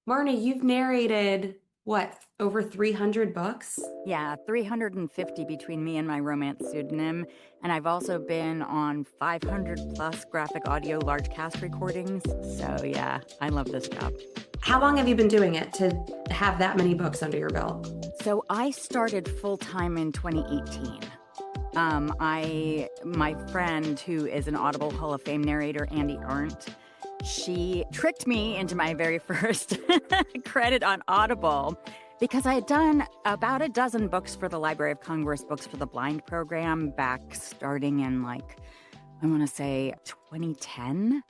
Marnie, you've narrated what, over 300 books? Yeah, 350 between me and my romance pseudonym. And I've also been on 500 plus graphic audio large cast recordings. So, yeah, I love this job. How long have you been doing it to have that many books under your belt? So, I started full time in 2018. My friend who is an Audible Hall of Fame narrator, Andy Arndt, she tricked me into my very first credit on Audible because I had done about a dozen books for the Library of Congress Books for the Blind program back starting in I want to say 2010.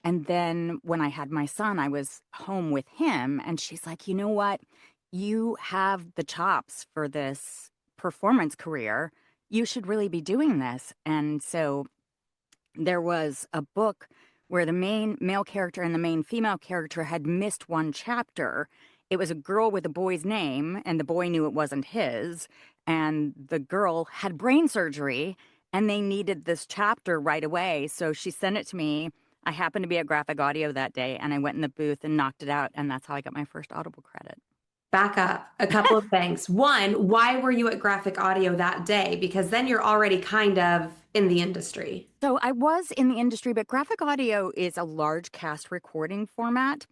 And then when I had my son, I was home with him and she's like, you know what? You have the chops for this performance career. You should really be doing this. And so there was a book where the main male character and the main female character had missed one chapter. It was a girl with a boy's name, and the boy knew it wasn't his. And the girl had brain surgery, and they needed this chapter right away. So she sent it to me. I happened to be at Graphic Audio that day, and I went in the booth and knocked it out. And that's how I got my first Audible credit. Back up a couple of things. One, why were you at Graphic Audio that day? Because then you're already kind of in the industry. So I was in the industry, but graphic audio is a large cast recording format.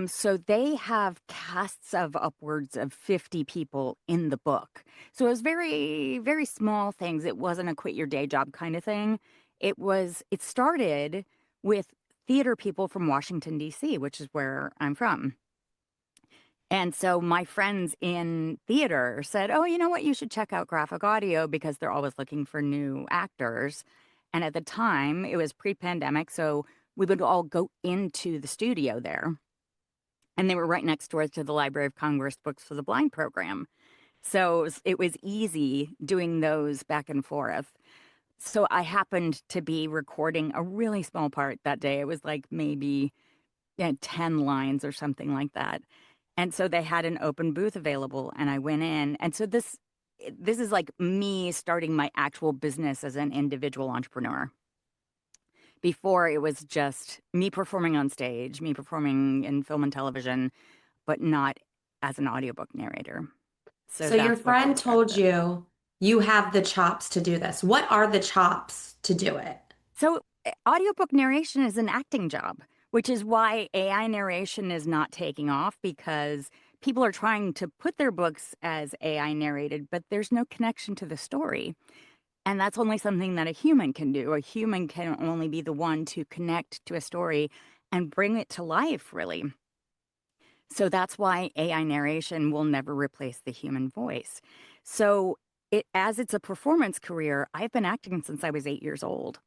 So they have casts of upwards of 50 people in the book. So it was very, very small things. It wasn't a quit your day job kind of thing. It started with theater people from Washington, D.C., which is where I'm from. And so my friends in theater said, oh, you know what? You should check out graphic audio because they're always looking for new actors. And at the time, it was pre-pandemic, so we would all go into the studio there. And they were right next door to the Library of Congress Books for the Blind program. So it was easy doing those back and forth. So I happened to be recording a really small part that day. It was like maybe 10 lines or something like that. And so they had an open booth available and I went in. And so this is like me starting my actual business as an individual entrepreneur. Before it was just me performing on stage, me performing in film and television, but not as an audiobook narrator. So So your that's what friend really started told it. you you have the chops to do this. What are the chops to do it? So audiobook narration is an acting job, which is why AI narration is not taking off because people are trying to put their books as AI narrated, but there's no connection to the story. And that's only something that a human can do. A human can only be the one to connect to a story and bring it to life, really. So that's why AI narration will never replace the human voice. So as it's a performance career, I've been acting since I was 8 years old.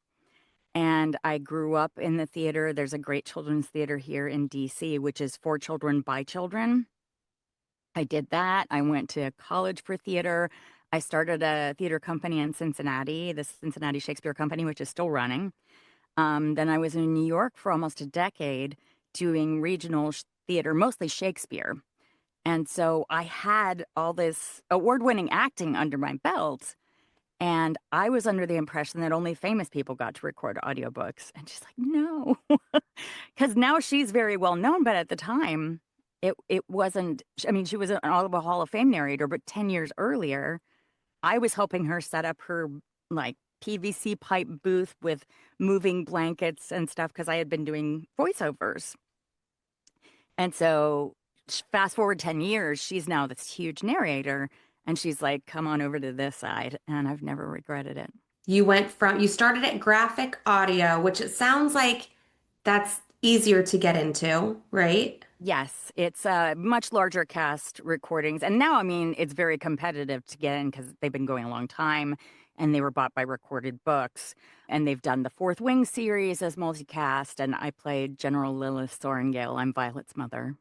And I grew up in the theater. There's a great children's theater here in DC, which is for children by children. I did that. I went to college for theater. I started a theater company in Cincinnati, the Cincinnati Shakespeare Company, which is still running. Then I was in New York for almost a decade doing regional theater, mostly Shakespeare. And so I had all this award-winning acting under my belt. And I was under the impression that only famous people got to record audiobooks. And she's like, no, because now she's very well known. But at the time, it wasn't. I mean, she was an Audible Hall of Fame narrator, but 10 years earlier, I was helping her set up her like PVC pipe booth with moving blankets and stuff because I had been doing voiceovers. And so fast forward 10 years, she's now this huge narrator. And she's like, come on over to this side. And I've never regretted it. You started at Graphic Audio, which it sounds like that's easier to get into, right? Yes, it's much larger cast recordings. And now, I mean, it's very competitive to get in because they've been going a long time and they were bought by Recorded Books. And they've done the Fourth Wing series as multicast. And I played General Lilith Sorengale. I'm Violet's mother.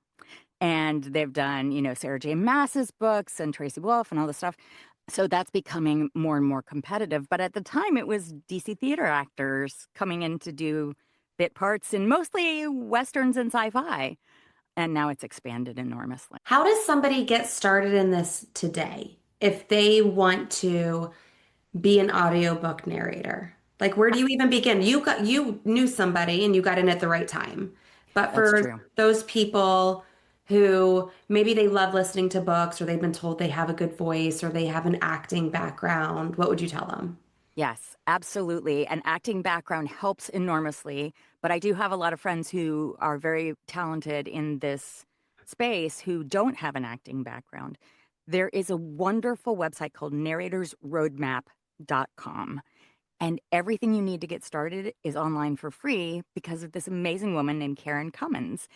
And they've done, Sarah J. Maas's books and Tracy Wolff and all this stuff. So that's becoming more and more competitive. But at the time, it was DC theater actors coming in to do bit parts in mostly Westerns and sci-fi. And now it's expanded enormously. How does somebody get started in this today if they want to be an audiobook narrator? Like, where do you even begin? You knew somebody and you got in at the right time. But That's for true. those people who maybe they love listening to books or they've been told they have a good voice or they have an acting background, what would you tell them? Yes, absolutely. An acting background helps enormously, but I do have a lot of friends who are very talented in this space who don't have an acting background. There is a wonderful website called narratorsroadmap.com, and everything you need to get started is online for free because of this amazing woman named Karen Cummins.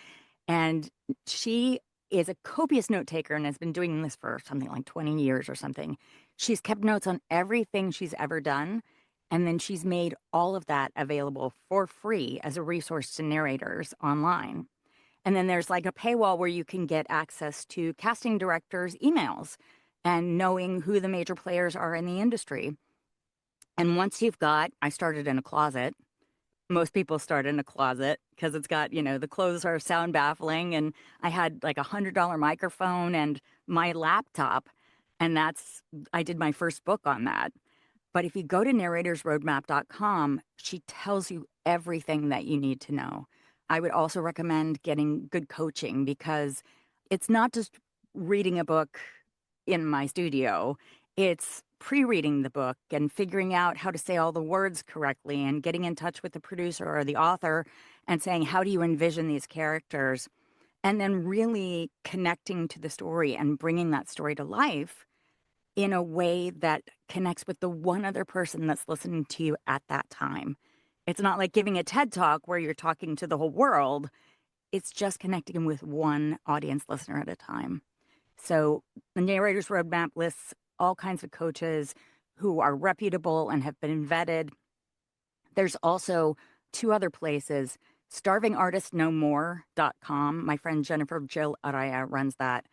And she is a copious note taker and has been doing this for something like 20 years or something. She's kept notes on everything she's ever done. And then she's made all of that available for free as a resource to narrators online. And then there's like a paywall where you can get access to casting directors' emails and knowing who the major players are in the industry. And once you've got, I started in a closet. Most people start in a closet because it's got, the clothes are sound baffling. And I had like $100 microphone and my laptop. And I did my first book on that. But if you go to narratorsroadmap.com, she tells you everything that you need to know. I would also recommend getting good coaching because it's not just reading a book in my studio, it's pre-reading the book and figuring out how to say all the words correctly and getting in touch with the producer or the author and saying, how do you envision these characters? And then really connecting to the story and bringing that story to life in a way that connects with the one other person that's listening to you at that time. It's not like giving a TED talk where you're talking to the whole world. It's just connecting with one audience listener at a time. So the Narrator's Roadmap lists all kinds of coaches who are reputable and have been vetted. There's also two other places, starvingartistnomore.com. My friend Jennifer Jill Araya runs that.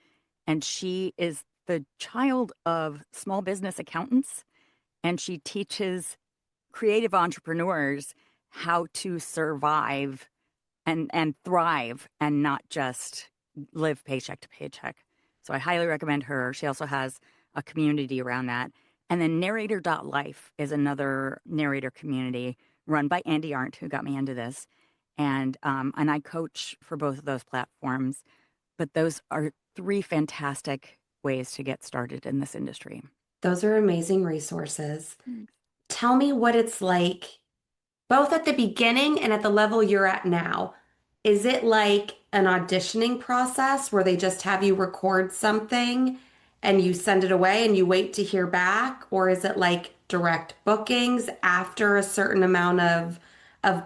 And she is the child of small business accountants, and she teaches creative entrepreneurs how to survive and thrive and not just live paycheck to paycheck. So I highly recommend her. She also has a community around that. And then narrator.life is another narrator community run by Andy Arndt, who got me into this. And I coach for both of those platforms. But those are three fantastic ways to get started in this industry. Those are amazing resources. Tell me what it's like, both at the beginning and at the level you're at now. Is it like an auditioning process where they just have you record something and you send it away and you wait to hear back? Or is it like direct bookings after a certain amount of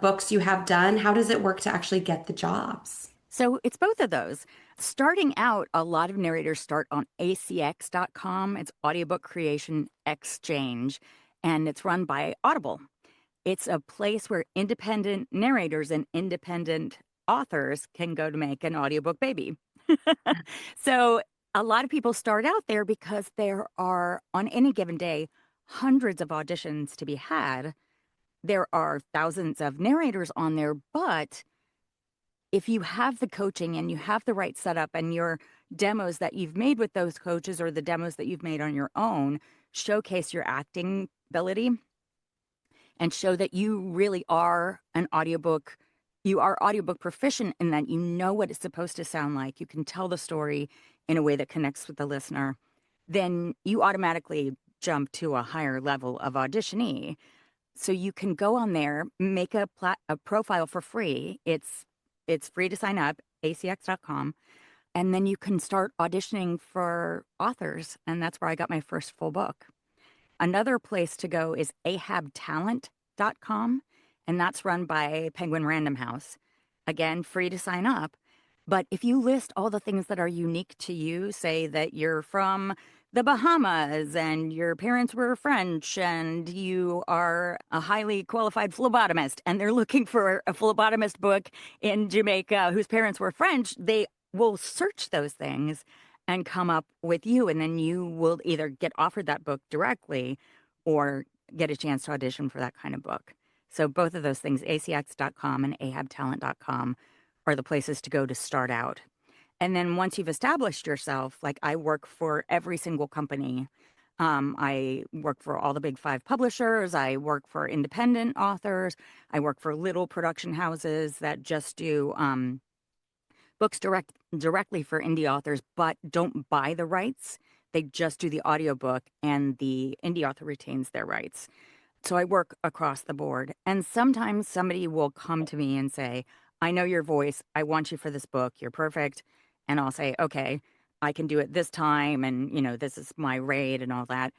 books you have done? How does it work to actually get the jobs? So it's both of those. Starting out, a lot of narrators start on acx.com. It's Audiobook Creation Exchange, and it's run by Audible. It's a place where independent narrators and independent authors can go to make an audiobook baby. So a lot of people start out there because there are, on any given day, hundreds of auditions to be had. There are thousands of narrators on there, but if you have the coaching and you have the right setup and your demos that you've made with those coaches or the demos that you've made on your own showcase your acting ability and show that you really are you are audiobook proficient in that you know what it's supposed to sound like, you can tell the story in a way that connects with the listener, then you automatically jump to a higher level of auditionee. So you can go on there, make a profile for free. It's free to sign up, acx.com, and then you can start auditioning for authors, and that's where I got my first full book. Another place to go is ahabtalent.com, and that's run by Penguin Random House. Again, free to sign up. But if you list all the things that are unique to you, say that you're from the Bahamas and your parents were French and you are a highly qualified phlebotomist and they're looking for a phlebotomist book in Jamaica whose parents were French, they will search those things and come up with you. And then you will either get offered that book directly or get a chance to audition for that kind of book. So both of those things, acx.com and ahabtalent.com, are the places to go to start out. And then once you've established yourself, like I work for every single company. I work for all the big five publishers. I work for independent authors. I work for little production houses that just do books directly for indie authors, but don't buy the rights. They just do the audiobook, and the indie author retains their rights. So I work across the board. And sometimes somebody will come to me and say, I know your voice. I want you for this book. You're perfect. And I'll say, okay, I can do it this time. And, this is my rate and all that.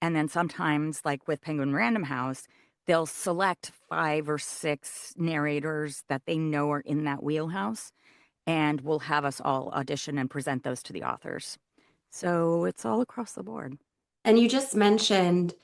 And then sometimes, like with Penguin Random House, they'll select 5 or 6 narrators that they know are in that wheelhouse and will have us all audition and present those to the authors. So it's all across the board. And you just mentioned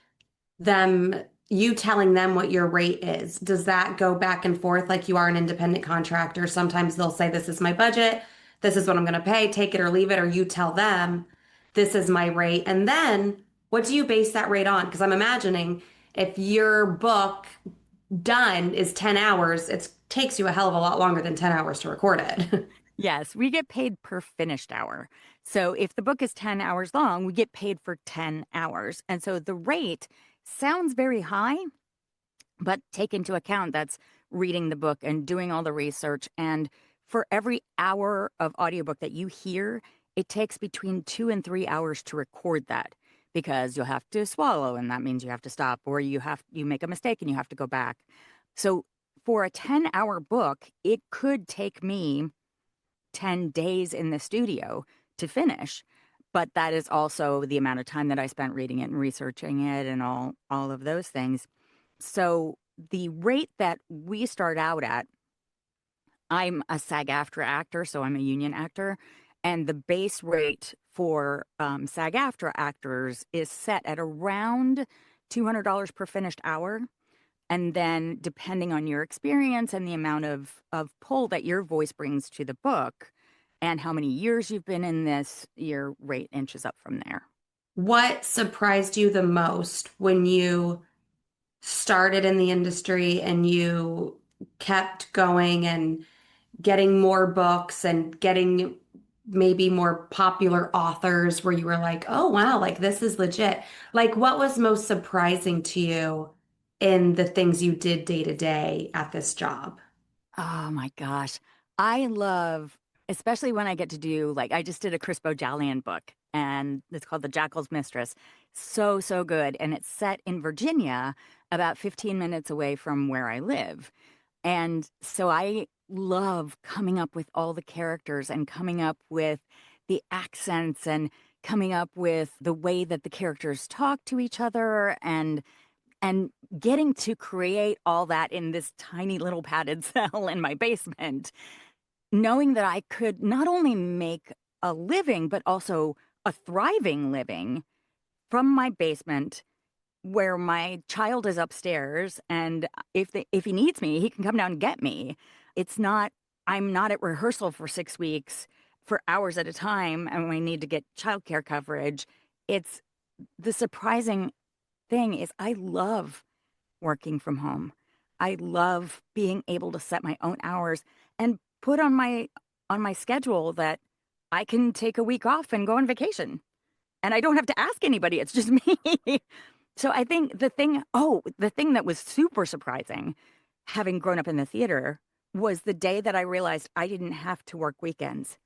them, you telling them what your rate is. Does that go back and forth like you are an independent contractor? Sometimes they'll say, this is my budget, this is what I'm going to pay, take it or leave it, or you tell them, this is my rate. And then what do you base that rate on? Because I'm imagining if your book done is 10 hours, it takes you a hell of a lot longer than 10 hours to record it. Yes, we get paid per finished hour. So if the book is 10 hours long, we get paid for 10 hours. And so the rate sounds very high, but take into account that's reading the book and doing all the research. And for every hour of audiobook that you hear, it takes between 2 and 3 hours to record that because you'll have to swallow, and that means you have to stop, or you make a mistake and you have to go back. So for a 10-hour book, it could take me 10 days in the studio to finish. But that is also the amount of time that I spent reading it and researching it and all of those things. So the rate that we start out at, I'm a SAG-AFTRA actor, so I'm a union actor, and the base rate for SAG-AFTRA actors is set at around $200 per finished hour. And then depending on your experience and the amount of pull that your voice brings to the book and how many years you've been in this, your rate inches up from there. What surprised you the most when you started in the industry and you kept going and getting more books and getting maybe more popular authors where you were like, oh, wow, like this is legit? Like, what was most surprising to you in the things you did day to day at this job? Oh my gosh. I love, especially when I get to do, like, I just did a Chris Bojalian book and it's called The Jackal's Mistress. So, so good. And it's set in Virginia, about 15 minutes away from where I live. And so I love coming up with all the characters and coming up with the accents and coming up with the way that the characters talk to each other and getting to create all that in this tiny little padded cell in my basement, knowing that I could not only make a living, but also a thriving living from my basement where my child is upstairs. And if he needs me, he can come down and get me. It's not, I'm not at rehearsal for 6 weeks for hours at a time and we need to get childcare coverage. It's the surprising thing is I love working from home. I love being able to set my own hours and put on my schedule that I can take a week off and go on vacation. And I don't have to ask anybody. It's just me. So I think the thing that was super surprising, having grown up in the theater, was the day that I realized I didn't have to work weekends.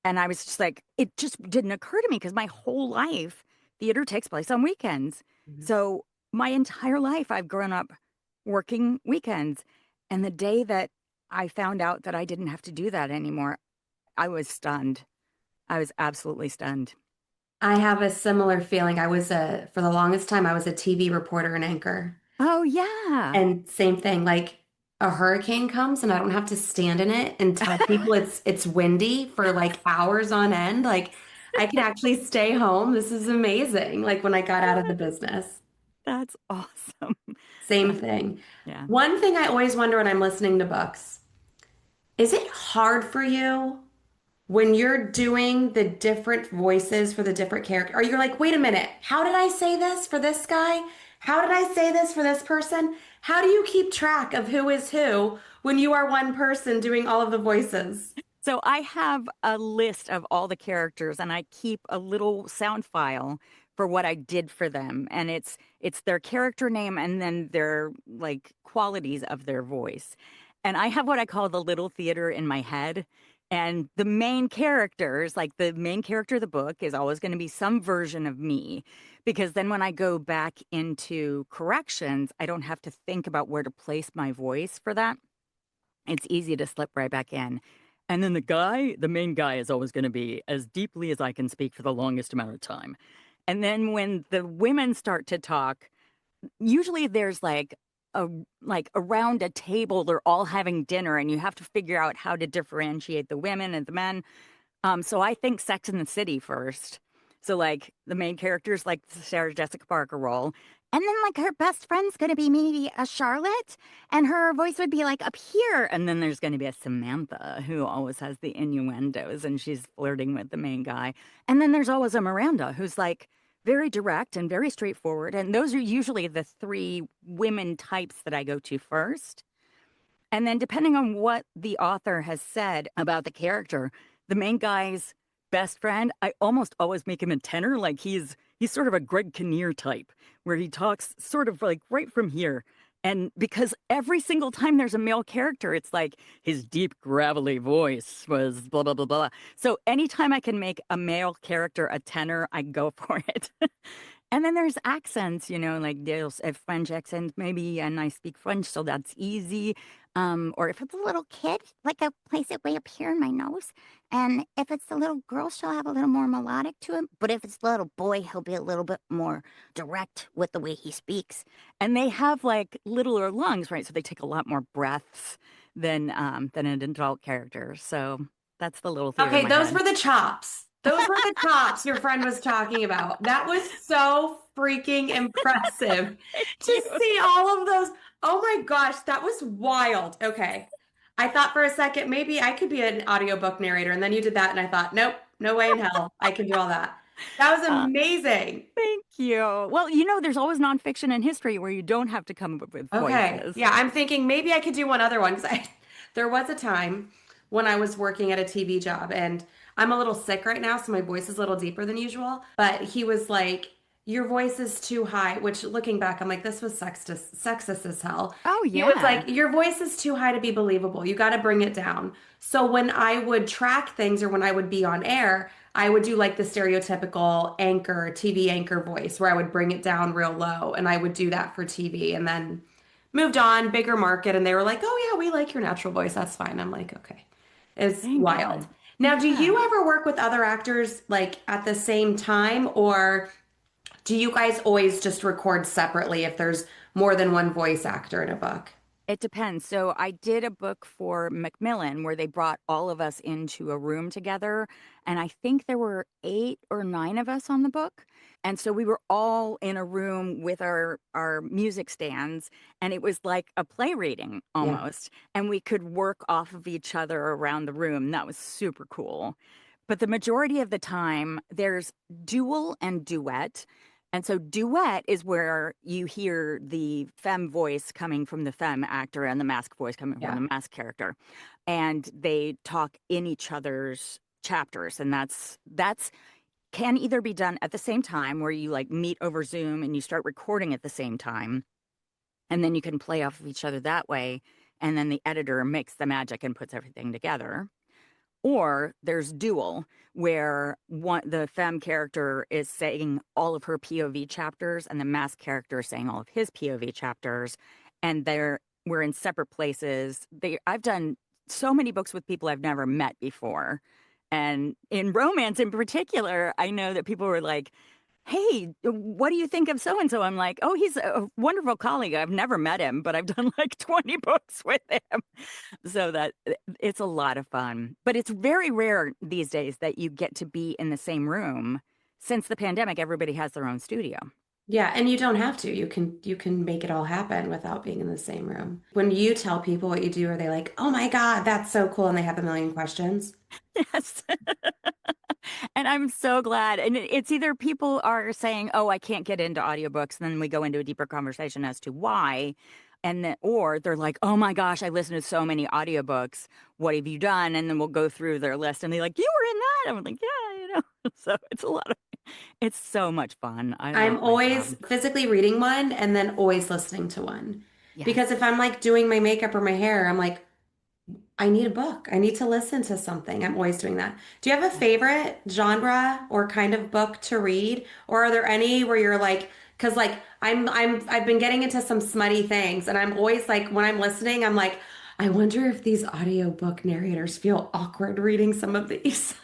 And I was just like, it just didn't occur to me because my whole life, theater takes place on weekends. Mhm. So my entire life, I've grown up working weekends. And the day that I found out that I didn't have to do that anymore, I was stunned. I was absolutely stunned. I have a similar feeling. For the longest time, I was a TV reporter and anchor. Oh, yeah. And same thing, like a hurricane comes and I don't have to stand in it and tell people it's windy for like hours on end. Like I can actually stay home. This is amazing. Like when I got out of the business. That's awesome. Same That, thing. yeah. One thing I always wonder when I'm listening to books, is it hard for you when you're doing the different voices for the different character? Are you like, wait a minute, how did I say this for this guy? How did I say this for this person? How do you keep track of who is who when you are one person doing all of the voices? So I have a list of all the characters and I keep a little sound file for what I did for them. And it's their character name and then their like qualities of their voice. And I have what I call the little theater in my head. And the main characters, like the main character of the book, is always going to be some version of me. Because then when I go back into corrections, I don't have to think about where to place my voice for that. It's easy to slip right back in. And then the main guy is always going to be as deeply as I can speak for the longest amount of time. And then when the women start to talk, usually there's a like around a table they're all having dinner and you have to figure out how to differentiate the women and the men. So I think Sex in the City first. So like the main character's like the Sarah Jessica Parker role. And then like her best friend's gonna be maybe a Charlotte, and her voice would be like up here. And then there's gonna be a Samantha who always has the innuendos and she's flirting with the main guy. And then there's always a Miranda who's like very direct and very straightforward. And those are usually the three women types that I go to first. And then depending on what the author has said about the character, the main guy's best friend, I almost always make him a tenor. Like he's sort of a Greg Kinnear type, where he talks sort of like right from here. And because every single time there's a male character, it's like his deep, gravelly voice was blah, blah, blah, blah. So anytime I can make a male character a tenor, I go for it. And then there's accents, like there's a French accent, maybe, and I speak French, so that's easy. Or if it's a little kid, like I place it way up here in my nose. And if it's a little girl, she'll have a little more melodic to him. But if it's a little boy, he'll be a little bit more direct with the way he speaks. And they have like littler lungs, right? So they take a lot more breaths than an adult character. So that's the little theater in Okay, my those head. were the chops. Those were the chops your friend was talking about. That was so freaking impressive Thank to you. see all of those. Oh my gosh, that was wild. Okay. I thought for a second maybe I could be an audiobook narrator, and then you did that, and I thought, nope, no way in hell I can do all that. That was Uh, amazing. Thank you. Well, there's always nonfiction and history where you don't have to come up with Okay. voices. Yeah, I'm thinking maybe I could do one other one because there was a time when I was working at a TV job and I'm a little sick right now, so my voice is a little deeper than usual. But he was like, "Your voice is too high," which looking back, I'm like, this was sexist as hell. Oh, He was yeah. like, "Your voice is too high to be believable. You got to bring it down." So when I would track things or when I would be on air, I would do like the stereotypical anchor, TV anchor voice where I would bring it down real low and I would do that for TV and then moved on, bigger market, and they were like, "Oh yeah, we like your natural voice. That's fine." I'm like, "Okay." It's Thank wild. God. Now, do Yeah. you ever work with other actors like at the same time, or do you guys always just record separately if there's more than one voice actor in a book? It depends. So I did a book for Macmillan where they brought all of us into a room together. And I think there were 8 or 9 of us on the book. And so we were all in a room with our music stands. And it was like a play reading Yeah. almost. And we could work off of each other around the room. That was super cool. But the majority of the time, there's dual and duet. And so duet is where you hear the femme voice coming from the femme actor and the mask voice coming from Yeah. the mask character. And they talk in each other's chapters. And that's can either be done at the same time where you like meet over Zoom and you start recording at the same time. And then you can play off of each other that way. And then the editor makes the magic and puts everything together. Or there's dual, where the femme character is saying all of her POV chapters, and the mask character is saying all of his POV chapters, and we're in separate places. I've done so many books with people I've never met before, and in romance in particular, I know that people were like, "Hey, what do you think of so and so?" I'm like, "Oh, he's a wonderful colleague. I've never met him, but I've done like 20 books with him." So that it's a lot of fun. But it's very rare these days that you get to be in the same room. Since the pandemic, everybody has their own studio. Yeah, and you don't have to. You can make it all happen without being in the same room. When you tell people what you do, are they like, "Oh my God, that's so cool," and they have a million questions? Yes. And I'm so glad. And it's either people are saying, "Oh, I can't get into audiobooks," and then we go into a deeper conversation as to why. Or they're like, "Oh my gosh, I listened to so many audiobooks. What have you done?" And then we'll go through their list and they're like, "You were in that." I'm like, "Yeah." So it's so much fun. I I'm love my always job. physically reading one and then always listening to one. Because Yes. if I'm like doing my makeup or my hair, I'm like, I need a book. I need to listen to something. I'm always doing that. Do you have a favorite genre or kind of book to read? Or are there any where you're like, because like I've been getting into some smutty things and I'm always like when I'm listening, I'm like, I wonder if these audiobook narrators feel awkward reading some of these.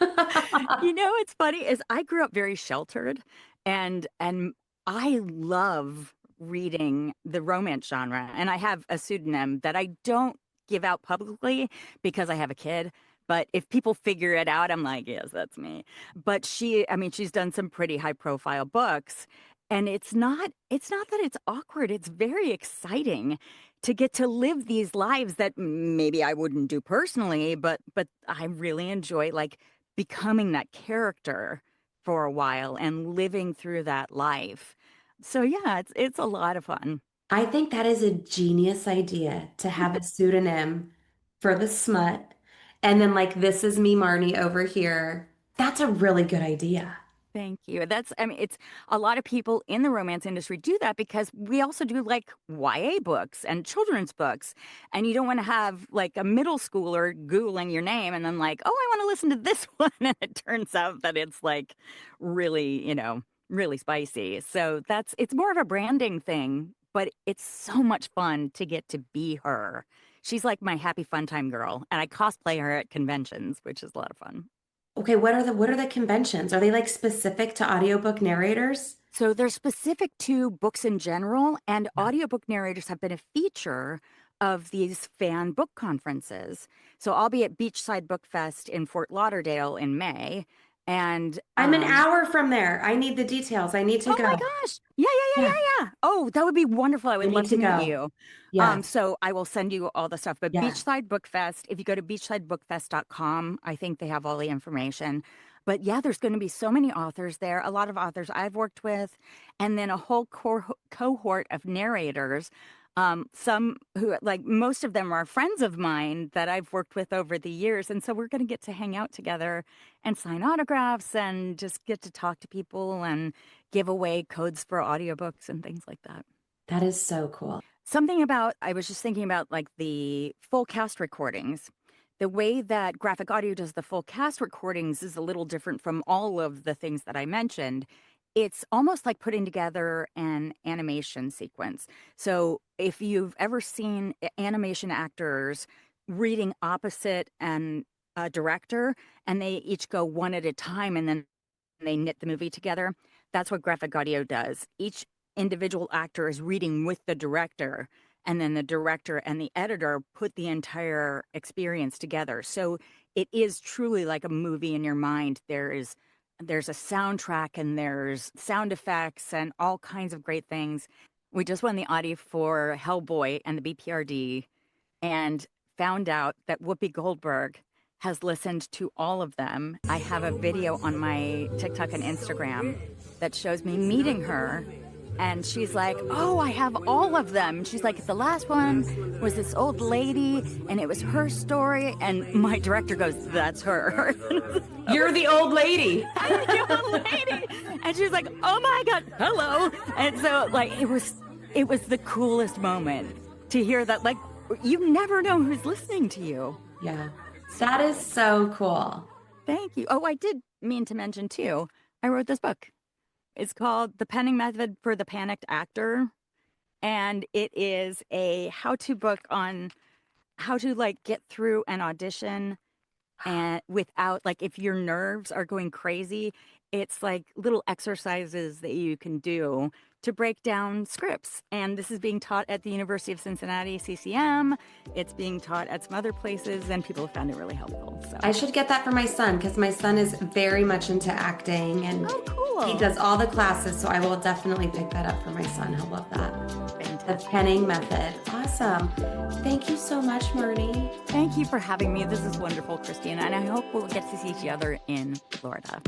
You know, what's funny is I grew up very sheltered and I love reading the romance genre and I have a pseudonym that I don't give out publicly because I have a kid. But if people figure it out, I'm like, yes, that's me. But I mean, she's done some pretty high profile books and it's not that it's awkward. It's very exciting to get to live these lives that maybe I wouldn't do personally, but I really enjoy like becoming that character for a while and living through that life. So yeah, it's a lot of fun. I think that is a genius idea to have a pseudonym for the smut. And then like this is me, Marnie, over here. That's a really good idea. Thank you. I mean, it's a lot of people in the romance industry do that because we also do like YA books and children's books. And you don't want to have like a middle schooler Googling your name and then like, oh, I want to listen to this one. And it turns out that it's like really, really spicy. So it's more of a branding thing, but it's so much fun to get to be her. She's like my happy fun time girl. And I cosplay her at conventions, which is a lot of fun. Okay, what are the conventions? Are they like specific to audiobook narrators? So they're specific to books in general, and Yeah. audiobook narrators have been a feature of these fan book conferences. So I'll be at Beachside Book Fest in Fort Lauderdale in May. And I'm an hour from there. I need the details. I need to oh my go. gosh. Yeah, yeah, yeah, Yeah, yeah, yeah. Oh, that would be wonderful. I I would need love to to meet go. you. Yes, So I will send you all the stuff. But yes. Beachside Book Fest, if you go to beachsidebookfest.com, I think they have all the information. But yeah, there's going to be so many authors there, a lot of authors I've worked with, and then a whole cohort of narrators. Some who, like, most of them are friends of mine that I've worked with over the years. And so we're going to get to hang out together and sign autographs and just get to talk to people and give away codes for audiobooks and things like that. That is so cool. Something about, I was just thinking about like the full cast recordings. The way that graphic audio does the full cast recordings is a little different from all of the things that I mentioned. It's almost like putting together an animation sequence. So if you've ever seen animation actors reading opposite and a director, and they each go one at a time and then they knit the movie together, that's what graphic audio does. Each individual actor is reading with the director, and then the director and the editor put the entire experience together. So it is truly like a movie in your mind. There's a soundtrack and there's sound effects and all kinds of great things. We just won the Audie for Hellboy and the BPRD and found out that Whoopi Goldberg has listened to all of them. I have a video on my TikTok and Instagram that shows me meeting her. And she's like, oh, I have all of them. She's like, the last one was this old lady, and it was her story. And my director goes, that's her. You're the old lady. I'm the old lady. And she's like, oh my God, hello. And so, like, it was the coolest moment to hear that, like, you never know who's listening to you. Yeah, that is so cool. Thank you. Oh, I did mean to mention too, I wrote this book. It's called The Penning Method for the Panicked Actor. And it is a how-to book on how to like get through an audition and without like if your nerves are going crazy, it's like little exercises that you can do to break down scripts. And this is being taught at the University of Cincinnati, CCM. It's being taught at some other places, and people have found it really helpful. So I should get that for my son because my son is very much into acting and oh, cool. he does all the classes. So I will definitely pick that up for my son. He'll love that. The Fantastic. penning method. Awesome. Thank you so much, Marnie. Thank you for having me. This is wonderful, Christina, and I hope we'll get to see each other in Florida.